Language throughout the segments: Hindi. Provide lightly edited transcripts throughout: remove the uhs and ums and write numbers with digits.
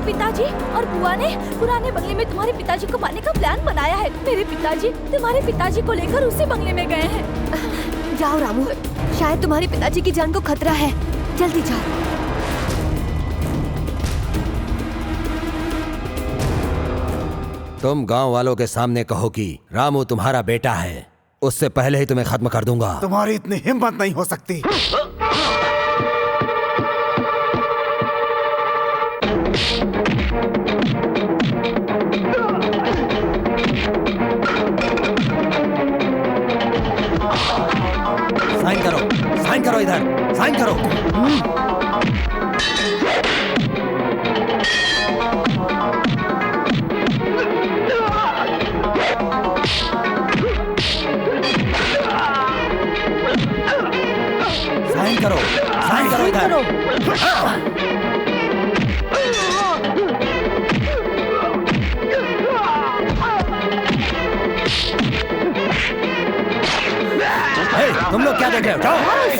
पिताजी और बुआ ने पुराने बंगले में तुम्हारे पिताजी को मारने का प्लान बनाया है। मेरे पिताजी तुम्हारे पिताजी को लेकर उसी बंगले में गए हैं। जाओ रामू, शायद तुम्हारे पिताजी की जान को खतरा है, जल्दी जाओ। तुम गांव वालों के सामने कहो कि रामू तुम्हारा बेटा है, उससे पहले ही तुम्हें खत्म कर दूंगा। तुम्हारी इतनी हिम्मत नहीं हो सकती। साइन करो इधर, साइन करो। साइन करो इधर। तुम लोग क्या देख रहे हो? जाओ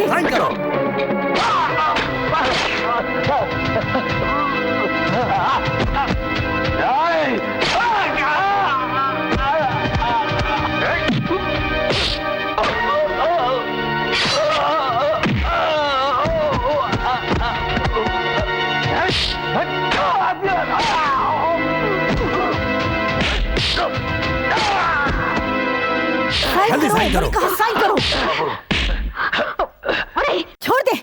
साइन करो। जल्दी साइन करो। कहा साइन करो। अरे छोड़ दे।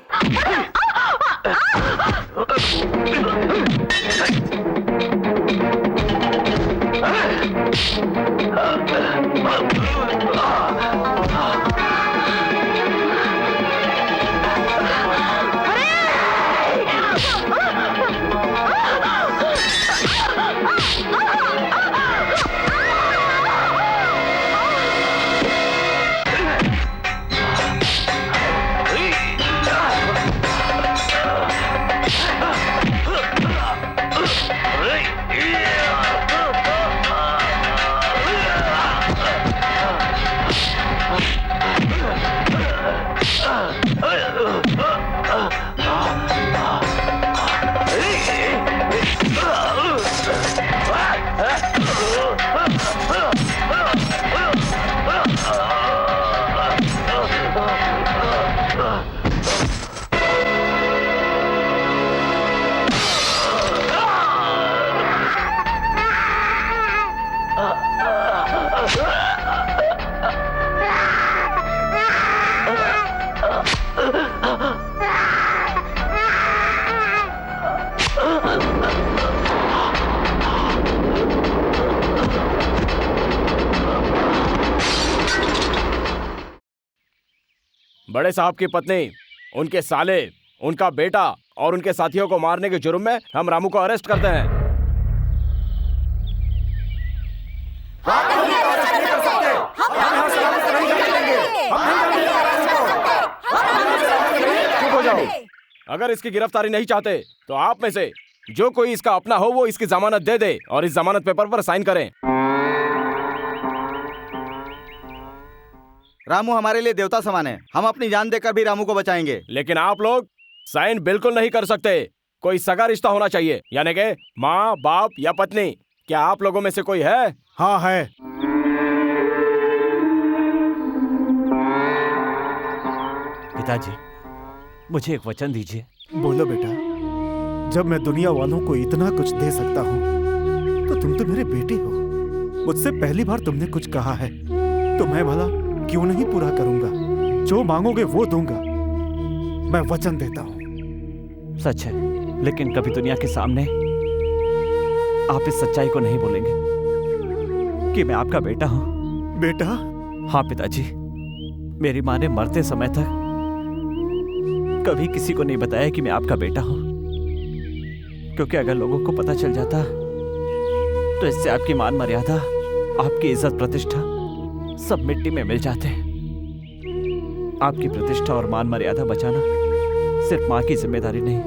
बड़े साहब की पत्नी, उनके साले, उनका बेटा और उनके साथियों को मारने के जुर्म में हम रामू को अरेस्ट करते हैं। चुप हो जाओ। अगर इसकी गिरफ्तारी नहीं चाहते तो आप में से जो कोई इसका अपना हो वो इसकी जमानत दे दे और इस जमानत पेपर पर साइन करें। रामू हमारे लिए देवता समान है, हम अपनी जान देकर भी रामू को बचाएंगे। लेकिन आप लोग साइन बिल्कुल नहीं कर सकते। कोई सगा रिश्ता होना चाहिए, यानी कि माँ, बाप या पत्नी। क्या आप लोगों में से कोई है? हाँ है। पिताजी, मुझे एक वचन दीजिए। बोलो बेटा। जब मैं दुनिया वालों को इतना कुछ दे सकता हूँ तो तुम तो मेरे बेटे हो। मुझसे पहली बार तुमने कुछ कहा है तो मैं भला क्यों नहीं पूरा करूंगा। जो मांगोगे वो दूंगा, मैं वचन देता हूँ। सच है, लेकिन कभी दुनिया के सामने आप इस सच्चाई को नहीं बोलेंगे कि मैं आपका बेटा हूँ। बेटा? हाँ पिताजी, मेरी माँ ने मरते समय तक कभी किसी को नहीं बताया कि मैं आपका बेटा हूँ, क्योंकि अगर लोगों को पता चल जाता तो इससे आपकी मान मर्यादा, आपकी इज्जत प्रतिष्ठा सब मिट्टी में मिल जाते हैं। आपकी प्रतिष्ठा और मान मर्यादा बचाना सिर्फ माँ की जिम्मेदारी नहीं,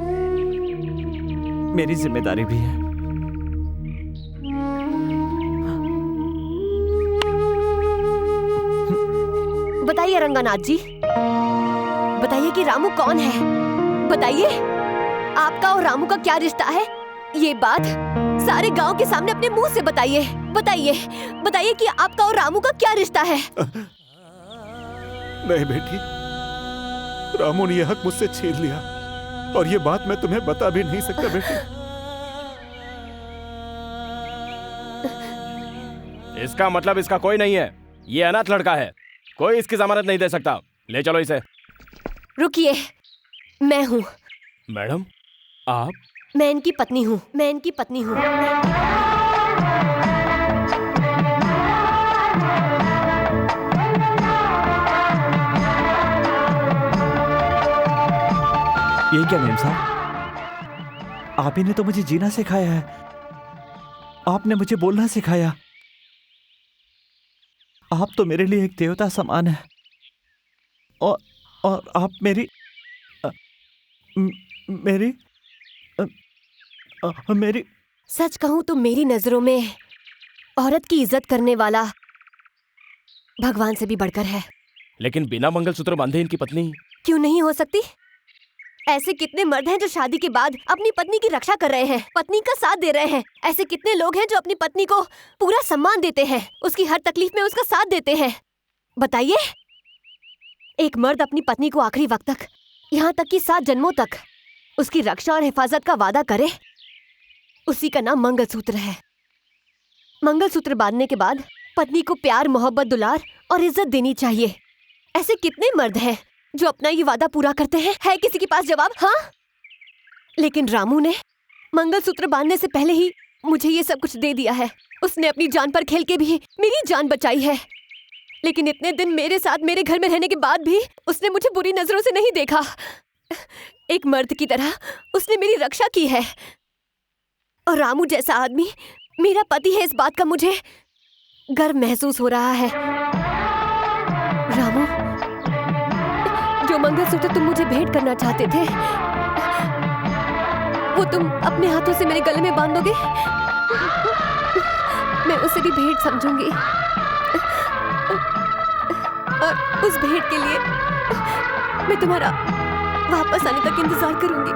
मेरी जिम्मेदारी भी है। बताइए रंगानाथ जी, बताइए कि रामू कौन है। बताइए, आपका और रामू का क्या रिश्ता है? ये बात सारे गांव के सामने अपने मुंह से बताइए। बताइए बताइए कि आपका और रामू का क्या रिश्ता है। नहीं बेटी, रामू ने यह हक मुझसे छीन लिया और ये बात मैं तुम्हें बता भी नहीं सकता बेटी। इसका मतलब इसका कोई नहीं है, ये अनाथ लड़का है, कोई इसकी जमानत नहीं दे सकता। ले चलो इसे। रुकिए, मैं हूँ। मैडम आप? मैं इनकी पत्नी हूँ। मैं इनकी पत्नी हूँ। ये क्या मेम साहब, आप ही ने तो मुझे जीना सिखाया है, आपने मुझे बोलना सिखाया। आप तो मेरे लिए एक देवता समान है और आप मेरी सच कहूँ तो मेरी नजरों में औरत की इज्जत करने वाला भगवान से भी बढ़कर है। लेकिन बिना मंगलसूत्र बांधे इनकी पत्नी क्यों नहीं हो सकती? ऐसे कितने मर्द हैं जो शादी के बाद अपनी पत्नी की रक्षा कर रहे हैं, पत्नी का साथ दे रहे हैं। ऐसे कितने लोग हैं जो अपनी पत्नी को पूरा सम्मान देते हैं, उसकी हर तकलीफ में उसका साथ देते हैं। बताइए, एक मर्द अपनी पत्नी को आखिरी वक्त तक, यहाँ तक कि 7 जन्मों तक उसकी रक्षा और हिफाजत का वादा करे, उसी का नाम मंगलसूत्र है। मंगलसूत्र बांधने के बाद पत्नी को प्यार, मोहब्बत, दुलार और इज्जत देनी चाहिए। ऐसे कितने मर्द हैं जो अपना ये वादा पूरा करते हैं? है किसी के पास जवाब? हाँ, लेकिन रामू ने मंगलसूत्र बांधने से पहले ही मुझे ये सब कुछ दे दिया है। उसने अपनी जान पर खेल के भी मेरी जान बचाई है, लेकिन इतने दिन मेरे साथ मेरे घर में रहने के बाद भी उसने मुझे बुरी नजरों से नहीं देखा। एक मर्द की तरह उसने मेरी रक्षा की है। और रामू जैसा आदमी मेरा पति है, इस बात का मुझे गर्व महसूस हो रहा है। रामू, जो मंगलसूत्र तुम मुझे भेंट करना चाहते थे, वो तुम अपने हाथों से मेरे गले में बांधोगे? मैं उसे भी भेंट समझूंगी और उस भेंट के लिए मैं तुम्हारा वापस आने तक इंतजार करूंगी।